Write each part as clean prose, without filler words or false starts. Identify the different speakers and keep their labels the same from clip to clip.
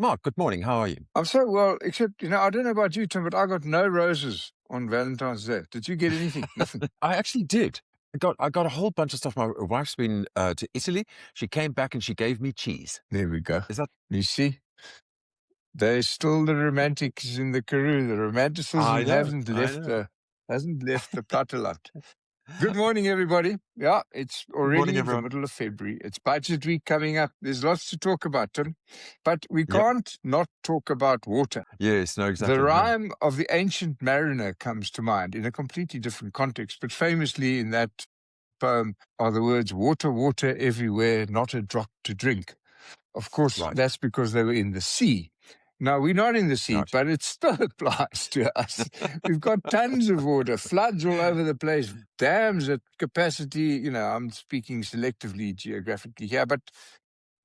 Speaker 1: Mark, good morning. How are you?
Speaker 2: I'm so well, except, I don't know about you, Tim, but I got no roses on Valentine's Day. Did you get anything? Nothing.
Speaker 1: I actually did. I got a whole bunch of stuff. My wife's been to Italy. She came back and she gave me cheese.
Speaker 2: There we go.
Speaker 1: Is that?
Speaker 2: You see, there's still the romantics in the Karoo. The
Speaker 1: I
Speaker 2: romanticism
Speaker 1: know.
Speaker 2: hasn't
Speaker 1: I
Speaker 2: left
Speaker 1: know.
Speaker 2: the platteland. Good morning, everybody. Yeah, it's
Speaker 1: Good morning,
Speaker 2: already the
Speaker 1: everyone.
Speaker 2: middle of February. It's budget week coming up. There's lots to talk about, Tim, but we
Speaker 1: Yep.
Speaker 2: can't not talk about water.
Speaker 1: Yes. No.
Speaker 2: The
Speaker 1: Exactly. No.
Speaker 2: rhyme of the ancient mariner comes to mind in a completely different context, but famously in that poem are the words, water, water everywhere, not a drop to drink. Of course,
Speaker 1: Right.
Speaker 2: that's because they were in the sea. Now, we're not in the sea,
Speaker 1: Right.
Speaker 2: but it still applies to us. We've got tons of water, floods all over the place, dams at capacity. I'm speaking selectively geographically here, but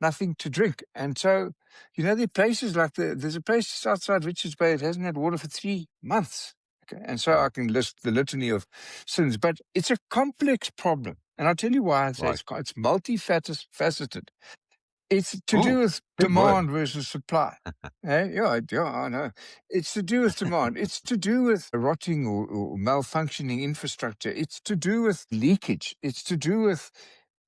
Speaker 2: nothing to drink. And so, there are places like there's a place outside Richards Bay that hasn't had water for 3 months. Okay. And so I
Speaker 1: Wow.
Speaker 2: can list the litany of sins, but it's a complex problem. And I'll tell you why I say
Speaker 1: Right.
Speaker 2: it's multifaceted. It's to do
Speaker 1: Oh,
Speaker 2: with
Speaker 1: big word.
Speaker 2: demand versus supply. Yeah, I know. It's to do with demand. It's to do with rotting or malfunctioning infrastructure. It's to do with leakage. It's to do with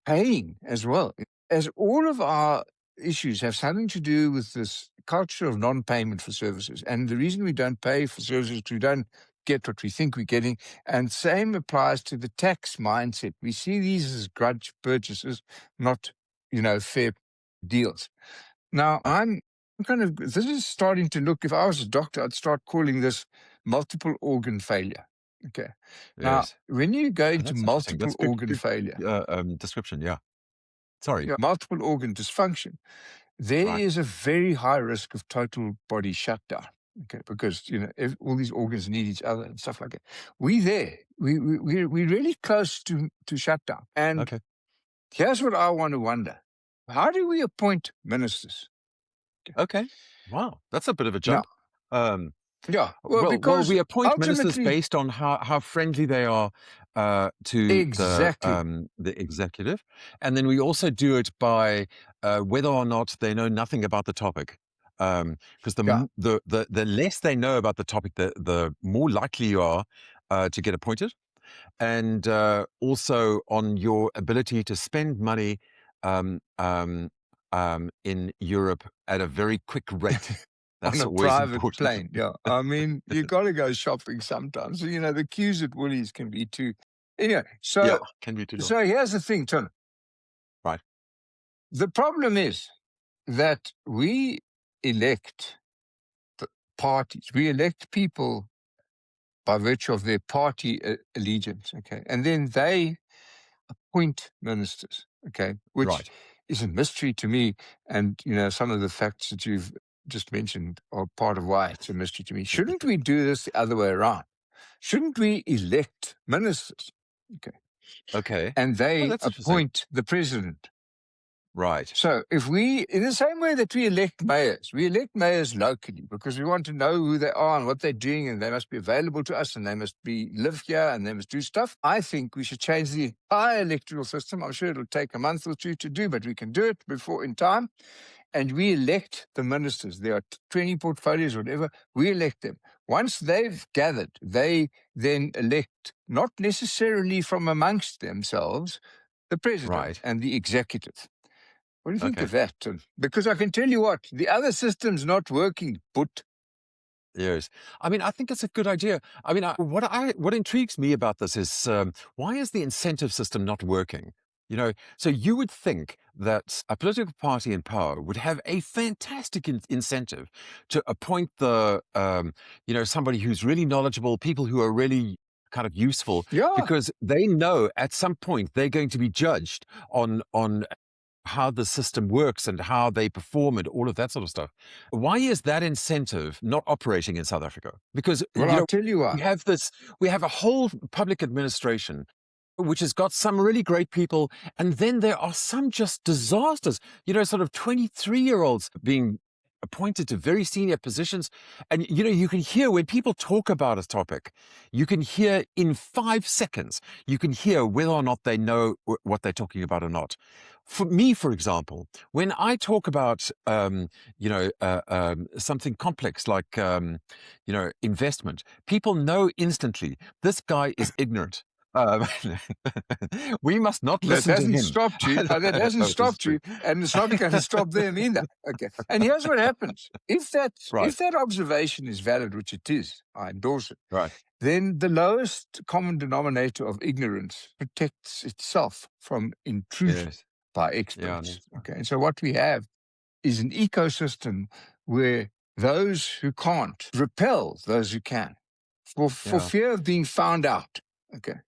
Speaker 2: paying as well. As all of our issues have something to do with this culture of non-payment for services. And the reason we don't pay for services is we don't get what we think we're getting. And same applies to the tax mindset. We see these as grudge purchases, not, fair deals. Now,
Speaker 1: Right.
Speaker 2: this is starting to look, if I was a doctor, I'd start calling this multiple organ failure. Okay. Now,
Speaker 1: Yes.
Speaker 2: when you go
Speaker 1: Oh,
Speaker 2: into
Speaker 1: that's interesting.
Speaker 2: multiple
Speaker 1: That's good.
Speaker 2: organ
Speaker 1: Good
Speaker 2: failure,
Speaker 1: description. Yeah. Sorry.
Speaker 2: multiple organ dysfunction, there
Speaker 1: Right.
Speaker 2: is a very high risk of total body shutdown. Okay, because all these organs need each other and stuff like that. We're there. We're really close to shutdown. And
Speaker 1: Okay.
Speaker 2: here's what I want to wonder: how do we appoint ministers?
Speaker 1: Okay. Wow. That's a bit of a
Speaker 2: Now,
Speaker 1: jump. Um,
Speaker 2: yeah, well,
Speaker 1: Well,
Speaker 2: because
Speaker 1: we appoint ministers
Speaker 2: ultimately,
Speaker 1: based on how friendly they are to
Speaker 2: exactly,
Speaker 1: the executive, and then we also do it by whether or not they know nothing about the topic. Because
Speaker 2: yeah,
Speaker 1: the less they know about the topic, the more likely you are to get appointed, and also on your ability to spend money um, um, in Europe at a very quick rate.
Speaker 2: on
Speaker 1: That's
Speaker 2: a
Speaker 1: always
Speaker 2: private
Speaker 1: important.
Speaker 2: plane. Yeah, I mean, you got to go shopping sometimes. The queues at Woolies can be too. Anyway,
Speaker 1: Yeah,
Speaker 2: so
Speaker 1: can be too long.
Speaker 2: so here's the thing, Tony.
Speaker 1: Right.
Speaker 2: The problem is that we elect parties. We elect people by virtue of their party allegiance. Okay, and then they appoint ministers. Okay, which
Speaker 1: Right.
Speaker 2: is a mystery to me. And some of the facts that you've just mentioned are part of why it's a mystery to me. Shouldn't we do this the other way around? Shouldn't we elect ministers? Okay,
Speaker 1: Okay.
Speaker 2: and
Speaker 1: Oh,
Speaker 2: they
Speaker 1: that's interesting.
Speaker 2: appoint the president.
Speaker 1: Right.
Speaker 2: So if in the same way that we elect mayors locally because we want to know who they are and what they're doing, and they must be available to us, and they must live here, and they must do stuff. I think we should change the entire electoral system. I'm sure it'll take a month or two to do, but we can do it before in time. And we elect the ministers. There are 20 portfolios, whatever. We elect them. Once they've gathered, they then elect, not necessarily from amongst themselves, the president
Speaker 1: Right.
Speaker 2: and the executive. What do you think
Speaker 1: Okay.
Speaker 2: of that, Tim? Because I can tell you what, the other system's not working, but
Speaker 1: Yes. I mean, I think it's a good idea. I mean, what intrigues me about this is why is the incentive system not working? So you would think that a political party in power would have a fantastic incentive to appoint somebody who's really knowledgeable, people who are really kind of useful,
Speaker 2: yeah,
Speaker 1: because they know at some point they're going to be judged on how the system works and how they perform and all of that sort of stuff. Why is that incentive not operating in South Africa? Because,
Speaker 2: well, I'll tell you
Speaker 1: we
Speaker 2: why.
Speaker 1: have we have a whole public administration which has got some really great people, and then there are some just disasters, sort of 23-year-olds being appointed to very senior positions. And, you can hear when people talk about a topic, you can hear in 5 seconds, you can hear whether or not they know what they're talking about or not. For me, for example, when I talk about, something complex like, investment, people know instantly this guy is ignorant. Um, we must not
Speaker 2: That
Speaker 1: listen to
Speaker 2: hasn't
Speaker 1: him.
Speaker 2: stopped you. That hasn't
Speaker 1: Oh, this is
Speaker 2: stopped
Speaker 1: true.
Speaker 2: you, and it's not going to stop them either. Okay. And here's what happens:
Speaker 1: Right,
Speaker 2: if that observation is valid, which it is, I endorse it.
Speaker 1: right.
Speaker 2: Then the lowest common denominator of ignorance protects itself from intrusion
Speaker 1: Yes.
Speaker 2: by
Speaker 1: Yeah,
Speaker 2: experts.
Speaker 1: that's right.
Speaker 2: Okay. And so what we have is an ecosystem where those who can't repel those who can for
Speaker 1: Yeah,
Speaker 2: fear of being found out. Okay.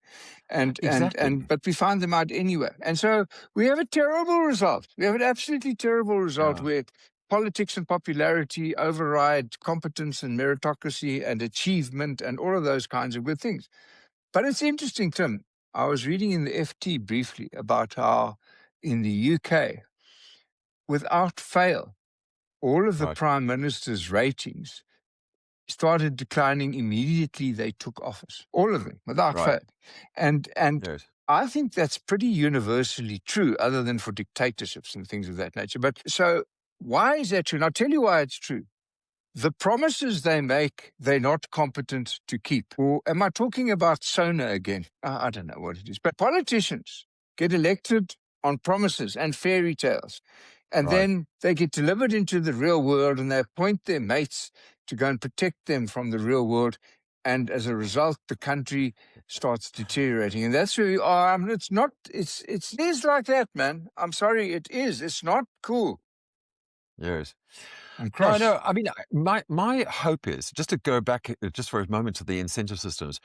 Speaker 1: exactly.
Speaker 2: But we find them out anyway. And so we have a terrible result. We have an absolutely terrible result
Speaker 1: Yeah,
Speaker 2: where politics and popularity override competence and meritocracy and achievement and all of those kinds of good things. But it's interesting, Tim. I was reading in the FT briefly about how in the UK, without fail, all of the
Speaker 1: right.
Speaker 2: prime minister's ratings started declining immediately they took office. All of them, without
Speaker 1: Right.
Speaker 2: fail. And
Speaker 1: Yes.
Speaker 2: I think that's pretty universally true, other than for dictatorships and things of that nature. But so why is that true? And I'll tell you why it's true. The promises they make, they're not competent to keep. Or am I talking about Sona again? I don't know what it is. But politicians get elected on promises and fairy tales. And
Speaker 1: Right.
Speaker 2: then they get delivered into the real world and they appoint their mates to go and protect them from the real world. And as a result, the country starts deteriorating. And that's where we are. I mean, it is like that, man. I'm sorry, it is. It's not cool.
Speaker 1: Yes.
Speaker 2: I'm
Speaker 1: No,
Speaker 2: cross.
Speaker 1: no. I mean, my hope is just to go back just for a moment to the incentive systems.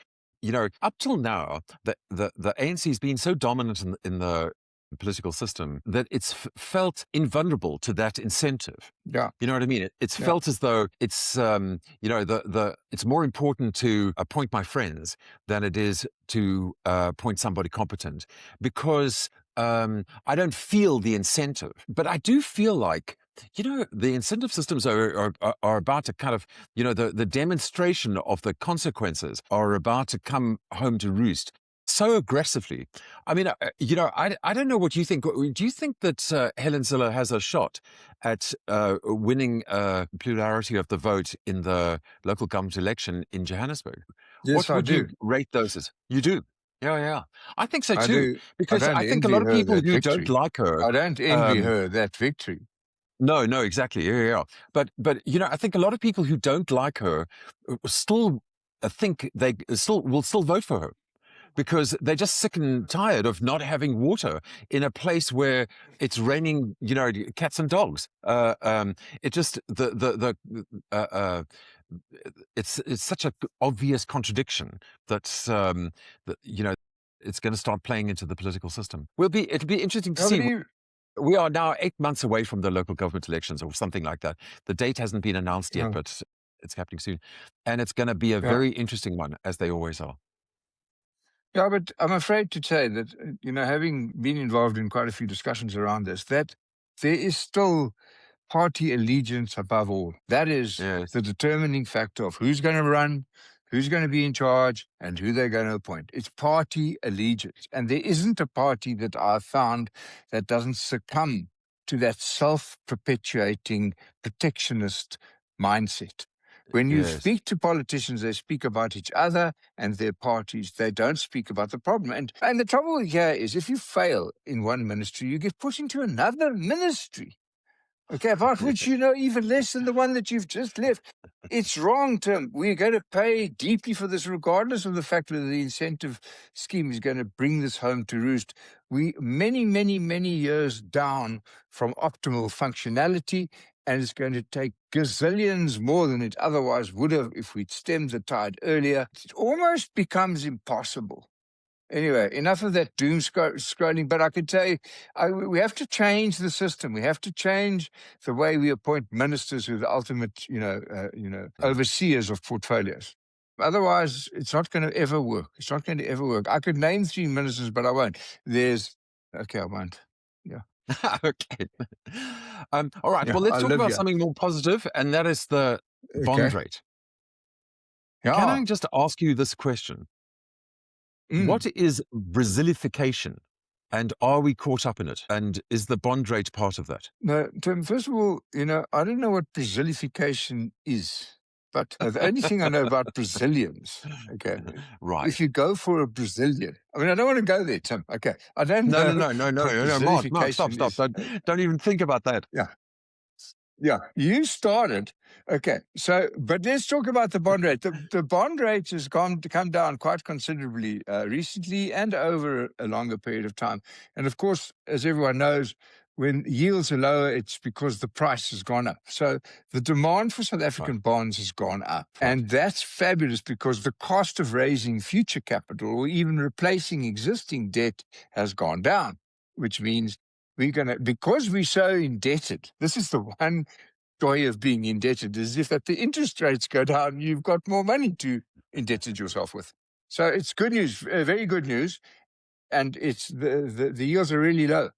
Speaker 1: Up till now, the ANC has been so dominant in the political system that it's felt invulnerable to that incentive.
Speaker 2: Yeah.
Speaker 1: You know what I mean? It's
Speaker 2: Yeah.
Speaker 1: felt as though it's it's more important to appoint my friends than it is to appoint somebody competent, because I don't feel the incentive. But I do feel like, the incentive systems are about to kind of, the demonstration of the consequences are about to come home to roost so aggressively. I mean, I don't know what you think. Do you think that Helen Zille has a shot at winning plurality of the vote in the local government election in Johannesburg?
Speaker 2: Yes,
Speaker 1: What
Speaker 2: I
Speaker 1: would you
Speaker 2: do.
Speaker 1: rate those as? You do? Yeah, yeah. I think so
Speaker 2: I
Speaker 1: too,
Speaker 2: do. I
Speaker 1: because
Speaker 2: don't
Speaker 1: I think a
Speaker 2: envy
Speaker 1: lot of
Speaker 2: her
Speaker 1: people
Speaker 2: that
Speaker 1: who don't
Speaker 2: victory.
Speaker 1: like her,
Speaker 2: I don't envy
Speaker 1: um,
Speaker 2: her that victory.
Speaker 1: no, no, exactly. Yeah, yeah, yeah. But I think a lot of people who don't like her still think they still will still vote for her, because they're just sick and tired of not having water in a place where it's raining, cats and dogs. It just it's such a obvious contradiction that it's going to start playing into the political system. It'll be interesting to see.
Speaker 2: Nobody,
Speaker 1: We are now 8 months away from the local government elections or something like that. The date hasn't been announced yet,
Speaker 2: yeah,
Speaker 1: but it's happening soon, and it's going to be a
Speaker 2: yeah.
Speaker 1: very interesting one, as they always are.
Speaker 2: Yeah, but I'm afraid to say that, having been involved in quite a few discussions around this, that there is still party allegiance above all. That is
Speaker 1: Yes.
Speaker 2: the determining factor of who's going to run, who's going to be in charge, and who they're going to appoint. It's party allegiance. And there isn't a party that I've found that doesn't succumb to that self perpetuating protectionist mindset. When you
Speaker 1: Yes.
Speaker 2: speak to politicians, they speak about each other and their parties. They don't speak about the problem. And the trouble here is if you fail in one ministry, you get put into another ministry. Okay, about which you know even less than the one that you've just left. It's wrong, Tim. We're going to pay deeply for this, regardless of the fact that the incentive scheme is going to bring this home to roost. We many, many, many years down from optimal functionality, and it's going to take gazillions more than it otherwise would have if we'd stemmed the tide earlier. It almost becomes impossible. Anyway, enough of that doom scrolling. But I could tell you, we have to change the system. We have to change the way we appoint ministers who are the ultimate, overseers of portfolios. Otherwise, it's not going to ever work. It's not going to ever work. I could name 3 ministers, but I won't. Okay, I won't. Yeah.
Speaker 1: Okay. All right.
Speaker 2: Yeah,
Speaker 1: Well, let's
Speaker 2: I
Speaker 1: talk
Speaker 2: live
Speaker 1: about
Speaker 2: here.
Speaker 1: something more positive, and that is the bond
Speaker 2: Okay.
Speaker 1: rate. Can
Speaker 2: Yeah.
Speaker 1: I just ask you this question?
Speaker 2: Mm.
Speaker 1: What is Brazilification? And are we caught up in it? And is the bond rate part of that?
Speaker 2: No, Tim, first of all, I don't know what Brazilification is, but the only thing I know about Brazilians, okay, if
Speaker 1: Right.
Speaker 2: you go for a Brazilian, I mean, I don't want to go there, Tim. Okay. I don't
Speaker 1: No, no,
Speaker 2: know
Speaker 1: no, no, no,
Speaker 2: what
Speaker 1: no, no, Mark, stop,
Speaker 2: Brazilification
Speaker 1: stop.
Speaker 2: is.
Speaker 1: Don't even think about that.
Speaker 2: Yeah. Yeah, you started. Okay, so but let's talk about the bond rate. The bond rate has come down quite considerably recently and over a longer period of time. And of course, as everyone knows, when yields are lower, it's because the price has gone up. So the demand for South
Speaker 1: Right,
Speaker 2: African bonds has gone up,
Speaker 1: right.
Speaker 2: and that's fabulous because the cost of raising future capital or even replacing existing debt has gone down, which means we're going to, because we're so indebted, this is the one joy of being indebted is if that the interest rates go down, you've got more money to indebted yourself with. So it's good news, very good news, and it's the yields are really low.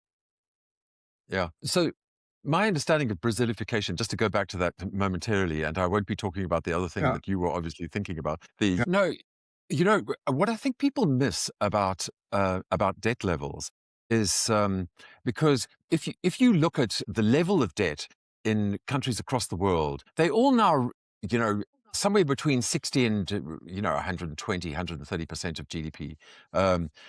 Speaker 1: Yeah. So my understanding of Brazilification, just to go back to that momentarily, and I won't be talking about the other thing
Speaker 2: Yeah,
Speaker 1: that you were obviously thinking about. The
Speaker 2: yeah,
Speaker 1: no, what I think people miss about debt levels is because if you look at the level of debt in countries across the world, they all now you know somewhere between 60 and 120 130% of GDP.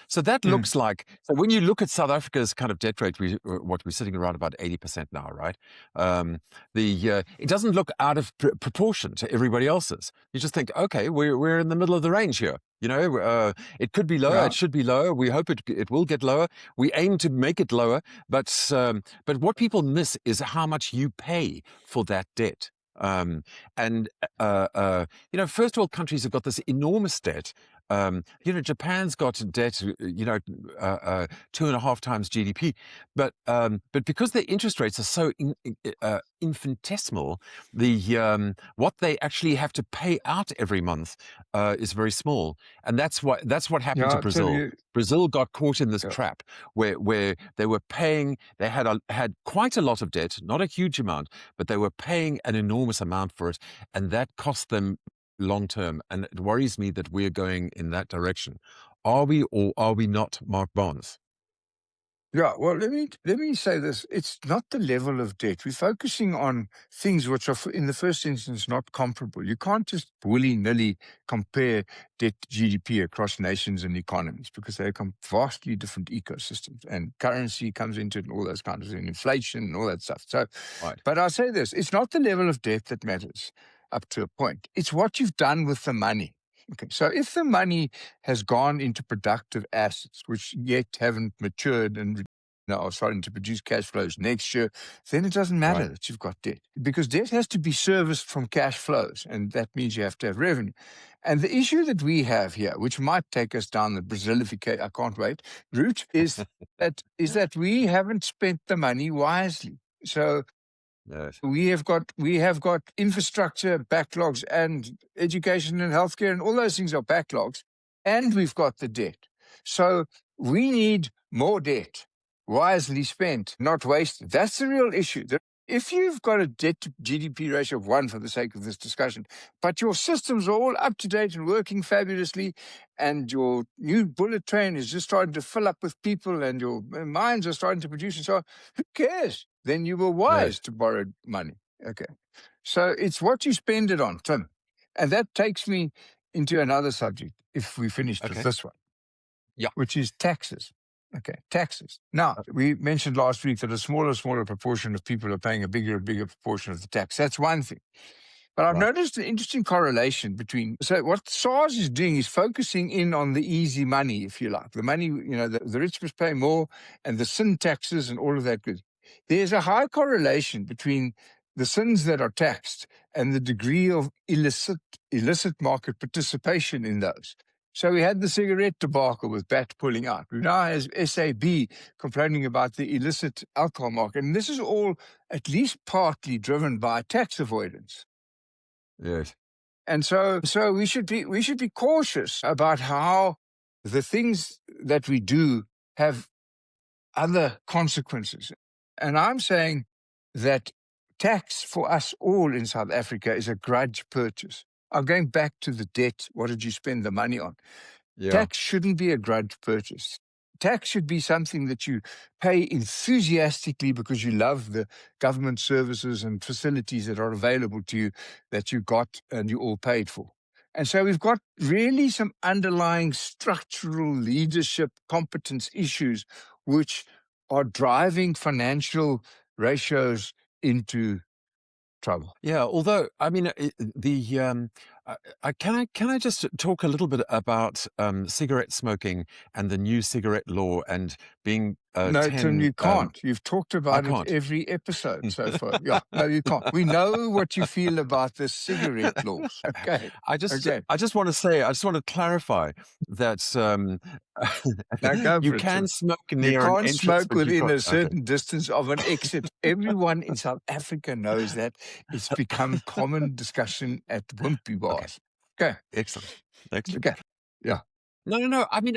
Speaker 1: So that
Speaker 2: mm,
Speaker 1: looks like, so when you look at South Africa's kind of debt rate, we're sitting around about 80% now, right? Um, it doesn't look out of proportion to everybody else's. You just think, okay, we're in the middle of the range here. It could be lower.
Speaker 2: yeah,
Speaker 1: It should be lower. We hope it will get lower. We aim to make it lower, but what people miss is how much you pay for that debt. Um, and first world countries have got this enormous debt. Japan's got debt, 2.5 times GDP, but because their interest rates are so infinitesimal, what they actually have to pay out every month is very small, and that's what happened
Speaker 2: yeah.
Speaker 1: to
Speaker 2: I'll tell
Speaker 1: Brazil.
Speaker 2: you,
Speaker 1: Brazil got caught in this
Speaker 2: yeah,
Speaker 1: trap where they were paying. They had quite a lot of debt, not a huge amount, but they were paying an enormous amount for it, and that cost them long term. And it worries me that we're going in that direction. Are we or are we not, Mark Barnes?
Speaker 2: yeah. Well, let me say this: it's not the level of debt. We're focusing on things which are, in the first instance, not comparable. You can't just willy nilly compare debt to GDP across nations and economies because they come vastly different ecosystems, and currency comes into it, and all those kinds of things, inflation, and all that stuff. So,
Speaker 1: Right,
Speaker 2: but I'll say this: it's not the level of debt that matters up to a point. It's what you've done with the money. Okay, so if the money has gone into productive assets, which yet haven't matured and are starting to produce cash flows next year, then it doesn't matter
Speaker 1: right.
Speaker 2: that you've got debt because debt has to be serviced from cash flows, and that means you have to have revenue. And the issue that we have here, which might take us down the Brazilificate, I can't wait, route, is that we haven't spent the money wisely. So
Speaker 1: Yes.
Speaker 2: we have got infrastructure backlogs and education and healthcare and all those things are backlogs, and we've got the debt. So we need more debt, wisely spent, not wasted. That's the real issue. If you've got a debt to GDP ratio of 1 for the sake of this discussion, but your systems are all up to date and working fabulously, and your new bullet train is just starting to fill up with people, and your mines are starting to produce and so on, who cares? Then you were
Speaker 1: Yes.
Speaker 2: wise to borrow money. Okay. So it's what you spend it on, Tim. And that takes me into another subject, if we finished with
Speaker 1: Okay.
Speaker 2: this one,
Speaker 1: Yeah.
Speaker 2: which is taxes. Okay, taxes. Now,
Speaker 1: Uh,
Speaker 2: we mentioned last week that a smaller proportion of people are paying a bigger and bigger proportion of the tax. That's one thing. But I've
Speaker 1: right.
Speaker 2: noticed an interesting correlation between. So, what SARS is doing is focusing in on the easy money, if you like. The money, the rich must pay more and the sin taxes and all of that good. There's a high correlation between the sins that are taxed and the degree of illicit market participation in those. So we had the cigarette debacle with BAT pulling out. We now has SAB complaining about the illicit alcohol market. And this is all at least partly driven by tax avoidance.
Speaker 1: Yes.
Speaker 2: And so we should be cautious about how the things that we do have other consequences. And I'm saying that tax for us all in South Africa is a grudge purchase. I'm going back to the debt. What did you spend the money on?
Speaker 1: Yeah.
Speaker 2: Tax shouldn't be a grudge purchase. Tax should be something that you pay enthusiastically because you love the government services and facilities that are available to you that you got and you all paid for. And so we've got really some underlying structural leadership competence issues which are driving financial ratios into trouble.
Speaker 1: Yeah, although I mean, the can I just talk a little bit about cigarette smoking and the new cigarette law and being
Speaker 2: No, Tim,
Speaker 1: 10
Speaker 2: you can't. You've talked
Speaker 1: I
Speaker 2: about it
Speaker 1: can't.
Speaker 2: every episode so far. Yeah, no, you can't. We know what you feel about the cigarette laws. Okay.
Speaker 1: I just
Speaker 2: Okay.
Speaker 1: I just want to say, I just want to clarify that
Speaker 2: Now go
Speaker 1: you
Speaker 2: for it,
Speaker 1: can
Speaker 2: Tim.
Speaker 1: smoke
Speaker 2: You
Speaker 1: near an
Speaker 2: can't
Speaker 1: entrance,
Speaker 2: smoke
Speaker 1: but you
Speaker 2: within
Speaker 1: can't.
Speaker 2: a
Speaker 1: Okay,
Speaker 2: certain distance of an exit. Everyone in South Africa knows that. It's become common discussion at wimpy
Speaker 1: okay,
Speaker 2: bars. Okay.
Speaker 1: excellent, excellent.
Speaker 2: Okay. Yeah.
Speaker 1: No, no, no. I mean,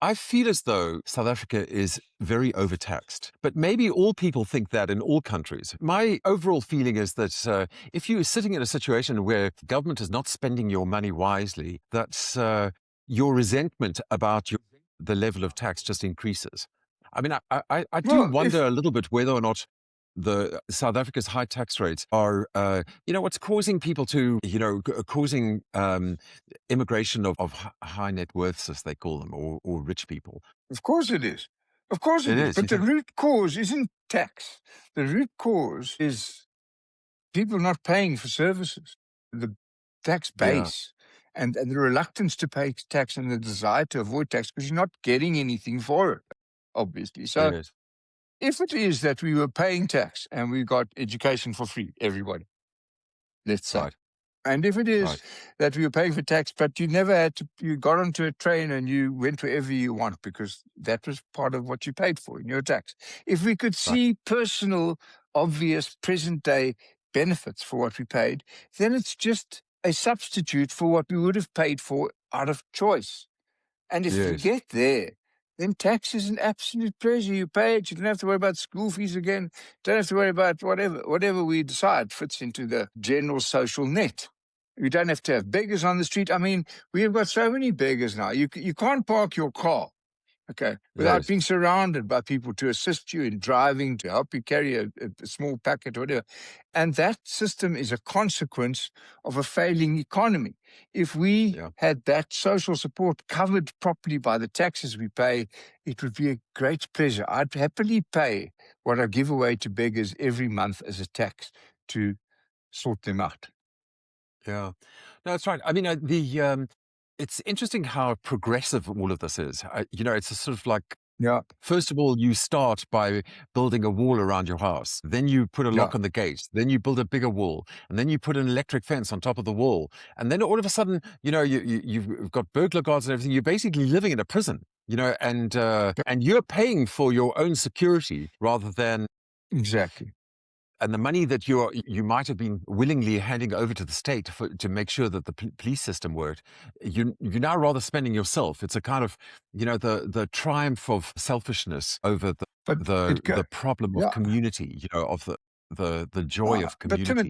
Speaker 1: I feel as though South Africa is very overtaxed, but maybe all people think that in all countries. My overall feeling is that if you're sitting in a situation where government is not spending your money wisely, that your resentment about the level of tax just increases. I mean, I do
Speaker 2: Well,
Speaker 1: wonder
Speaker 2: if
Speaker 1: a little bit whether or not the South Africa's high tax rates are, what's causing people to, causing immigration of high net worths, as they call them, or rich people.
Speaker 2: Of course it is. Of course
Speaker 1: It
Speaker 2: it is.
Speaker 1: is, you
Speaker 2: But the
Speaker 1: think?
Speaker 2: root cause isn't tax. The root cause is people not paying for services, the tax
Speaker 1: Yeah,
Speaker 2: base, and the reluctance to pay tax and the desire to avoid tax because you're not getting anything for it, obviously.
Speaker 1: it
Speaker 2: So
Speaker 1: is.
Speaker 2: if it is that we were paying tax and we got education for free, everybody, let's say,
Speaker 1: Right,
Speaker 2: and if it is
Speaker 1: right,
Speaker 2: that we were paying for tax, but you never had to, you got onto a train and you went wherever you want because that was part of what you paid for in your tax. If we could
Speaker 1: right.
Speaker 2: see personal, obvious, present day benefits for what we paid, then it's just a substitute for what we would have paid for out of choice. And if we
Speaker 1: Yes,
Speaker 2: get there, then tax is an absolute pleasure. You pay it. You don't have to worry about school fees again. Don't have to worry about whatever we decide fits into the general social net. You don't have to have beggars on the street. I mean, we have got so many beggars now. You can't park your car, okay, without
Speaker 1: yes,
Speaker 2: being surrounded by people to assist you in driving, to help you carry a small packet or whatever. And that system is a consequence of a failing economy. If we
Speaker 1: yeah.
Speaker 2: had that social support covered properly by the taxes we pay, it would be a great pleasure. I'd happily pay what I give away to beggars every month as a tax to sort them out.
Speaker 1: Yeah, no, that's right. I mean, it's interesting how progressive all of this is. It's a sort of like,
Speaker 2: Yeah,
Speaker 1: first of all, you start by building a wall around your house. Then you put a
Speaker 2: yeah,
Speaker 1: lock on the gate. Then you build a bigger wall, and then you put an electric fence on top of the wall. And then all of a sudden, you've got burglar guards and everything. You're basically living in a prison.
Speaker 2: yeah,
Speaker 1: And you're paying for your own security rather than,
Speaker 2: exactly.
Speaker 1: and the money that you might have been willingly handing over to the state to make sure that the police system worked, you're now rather spending yourself. It's a kind of, the triumph of selfishness over
Speaker 2: But
Speaker 1: the problem of
Speaker 2: yeah,
Speaker 1: community, of the joy of
Speaker 2: but Tim,
Speaker 1: community.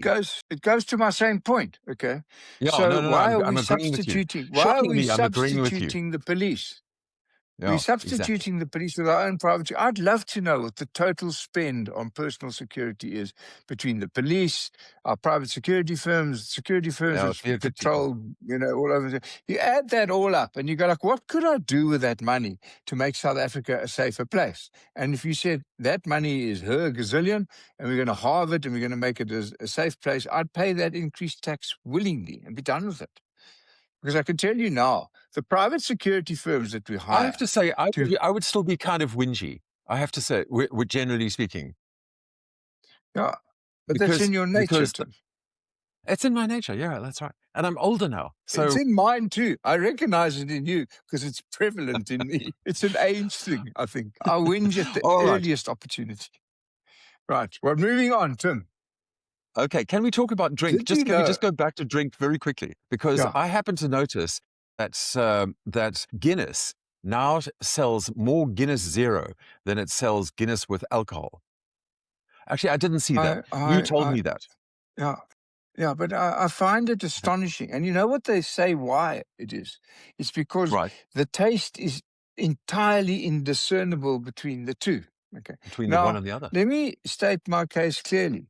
Speaker 2: it goes to my same point. Okay,
Speaker 1: Yeah,
Speaker 2: so
Speaker 1: no, no, no.
Speaker 2: why are
Speaker 1: I'm
Speaker 2: we
Speaker 1: agreeing with you.
Speaker 2: substituting? Why are we
Speaker 1: Shockingly, I'm agreeing with you.
Speaker 2: substituting the police? We're
Speaker 1: Yeah, exactly.
Speaker 2: substituting the police with our own private. I'd love to know what the total spend on personal security is between the police, our private security firms
Speaker 1: Yeah, it'd
Speaker 2: which
Speaker 1: be a good deal.
Speaker 2: patrol, all over. You add that all up, and you go like, what could I do with that money to make South Africa a safer place? And if you said that money is her gazillion, and we're going to halve it, and we're going to make it a safe place, I'd pay that increased tax willingly and be done with it. Because I can tell you now, the private security firms that we
Speaker 1: I have
Speaker 2: hire
Speaker 1: to say,
Speaker 2: to,
Speaker 1: I would still be kind of whingy. I have to say, we're generally speaking,
Speaker 2: yeah, but that's
Speaker 1: because
Speaker 2: in your nature,
Speaker 1: because
Speaker 2: Tim.
Speaker 1: it's in my nature. Yeah, that's right. And I'm older now.
Speaker 2: It's
Speaker 1: So,
Speaker 2: in mine too. I recognize it in you because it's prevalent in me. It's an age thing, I think. I whinge at the
Speaker 1: all right.
Speaker 2: earliest opportunity. Right. Well, moving on, Tim.
Speaker 1: Okay. Can we talk about drink?
Speaker 2: Did you
Speaker 1: Can we
Speaker 2: know?
Speaker 1: just go back to drink very quickly? Because
Speaker 2: Yeah,
Speaker 1: I happen to notice that Guinness now sells more Guinness Zero than it sells Guinness with alcohol. Actually, I didn't see that. You told me that.
Speaker 2: Yeah. Yeah, but I find it astonishing. And you know what they say why it is? It's because
Speaker 1: Right.
Speaker 2: the taste is entirely indiscernible between the two. Okay.
Speaker 1: Between the one
Speaker 2: Now,
Speaker 1: and the other.
Speaker 2: let me state my case clearly,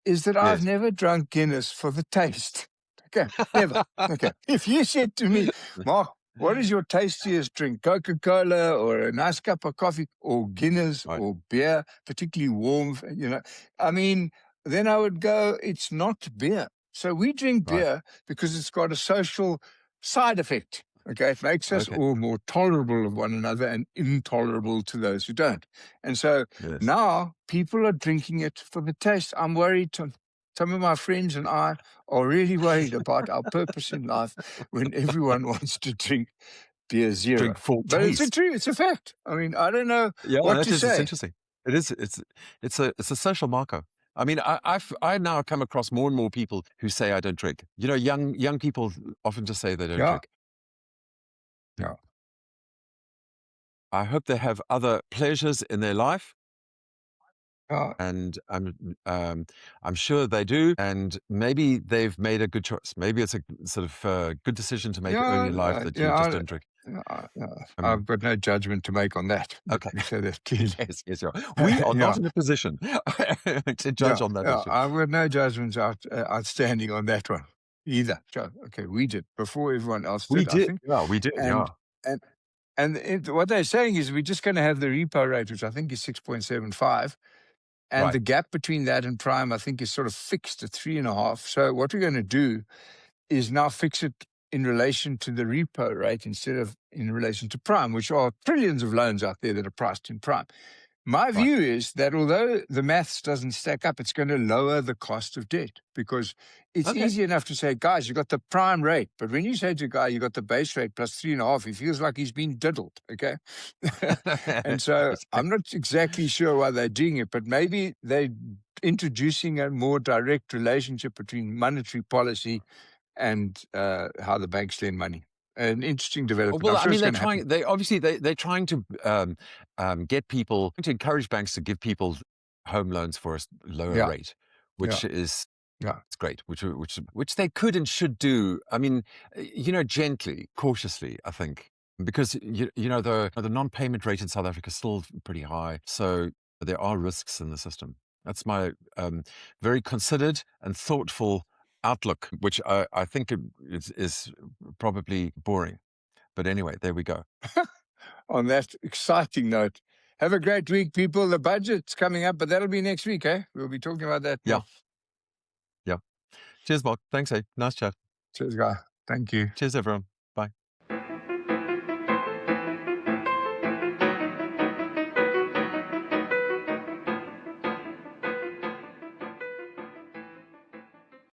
Speaker 2: is that I've
Speaker 1: Yes.
Speaker 2: never drunk Guinness for the taste. Okay, never. Okay. If you said to me, Mark, what is your tastiest drink? Coca-Cola or a nice cup of coffee or Guinness
Speaker 1: Right.
Speaker 2: or beer, particularly warm, I mean, then I would go, it's not beer. So we drink
Speaker 1: Right.
Speaker 2: beer because it's got a social side effect. Okay, it makes us
Speaker 1: Okay.
Speaker 2: all more tolerable of one another and intolerable to those who don't. And so
Speaker 1: Yes.
Speaker 2: now people are drinking it for the taste. I'm worried. Some of my friends and I are really worried about our purpose in life when everyone wants to drink beer zero.
Speaker 1: Drink for
Speaker 2: But it's a
Speaker 1: taste.
Speaker 2: true, it's a fact. I mean, I don't know
Speaker 1: Yeah,
Speaker 2: what
Speaker 1: that
Speaker 2: to
Speaker 1: is. It's
Speaker 2: say.
Speaker 1: interesting. It is. It's a social marker. I mean, I now come across more and more people who say I don't drink. Young people often just say they don't
Speaker 2: Yeah,
Speaker 1: drink.
Speaker 2: yeah,
Speaker 1: I hope they have other pleasures in their life,
Speaker 2: yeah,
Speaker 1: and I'm sure they do. And maybe they've made a good choice. Maybe it's a sort of good decision to make early
Speaker 2: yeah,
Speaker 1: in life that you
Speaker 2: yeah.
Speaker 1: just don't drink.
Speaker 2: Yeah,
Speaker 1: I mean,
Speaker 2: I've got no judgment to make on that. Let
Speaker 1: okay.
Speaker 2: me say that clearly.
Speaker 1: Yes, yes, yeah. We are
Speaker 2: Yeah,
Speaker 1: not in a position to
Speaker 2: yeah,
Speaker 1: judge on that
Speaker 2: yeah.
Speaker 1: issue.
Speaker 2: I've got no judgments outstanding on that one either. So, okay, we did before everyone else
Speaker 1: We
Speaker 2: did, I
Speaker 1: did.
Speaker 2: think.
Speaker 1: Yeah, we did. Yeah.
Speaker 2: And and what they're saying is we're just going to have the repo rate, which I think is 6.75, and
Speaker 1: Right.
Speaker 2: the gap between that and prime, I think, is sort of fixed at 3.5. So what we're going to do is now fix it in relation to the repo rate instead of in relation to prime, which are trillions of loans out there that are priced in prime. My
Speaker 1: Right.
Speaker 2: view is that although the maths doesn't stack up, it's going to lower the cost of debt because it's
Speaker 1: Okay.
Speaker 2: easy enough to say, guys, you got the prime rate. But when you say to a guy, you got the base rate plus 3.5, he feels like he's been diddled. Okay. And so
Speaker 1: Right.
Speaker 2: I'm not exactly sure why they're doing it, but maybe they're introducing a more direct relationship between monetary policy and how the banks lend money. An interesting
Speaker 1: Oh,
Speaker 2: development.
Speaker 1: well,
Speaker 2: I'm
Speaker 1: I
Speaker 2: sure
Speaker 1: mean,
Speaker 2: it's
Speaker 1: they're
Speaker 2: going to happen.
Speaker 1: trying. They obviously they're trying to get people to encourage banks to give people home loans for a lower
Speaker 2: Yeah.
Speaker 1: rate,
Speaker 2: Yeah.
Speaker 1: which is
Speaker 2: Yeah.
Speaker 1: it's great. Which they could and should do. I mean, gently, cautiously. I think because the non-payment rate in South Africa is still pretty high, so there are risks in the system. That's my very considered and thoughtful outlook, which I think is probably boring. But anyway, there we go.
Speaker 2: On that exciting note, have a great week, people. The budget's coming up, but that'll be next week, eh? We'll be talking about that
Speaker 1: Yeah,
Speaker 2: more.
Speaker 1: yeah. Cheers, Mark. Thanks, hey. Nice chat.
Speaker 2: Cheers, guy. Thank you.
Speaker 1: Cheers, everyone.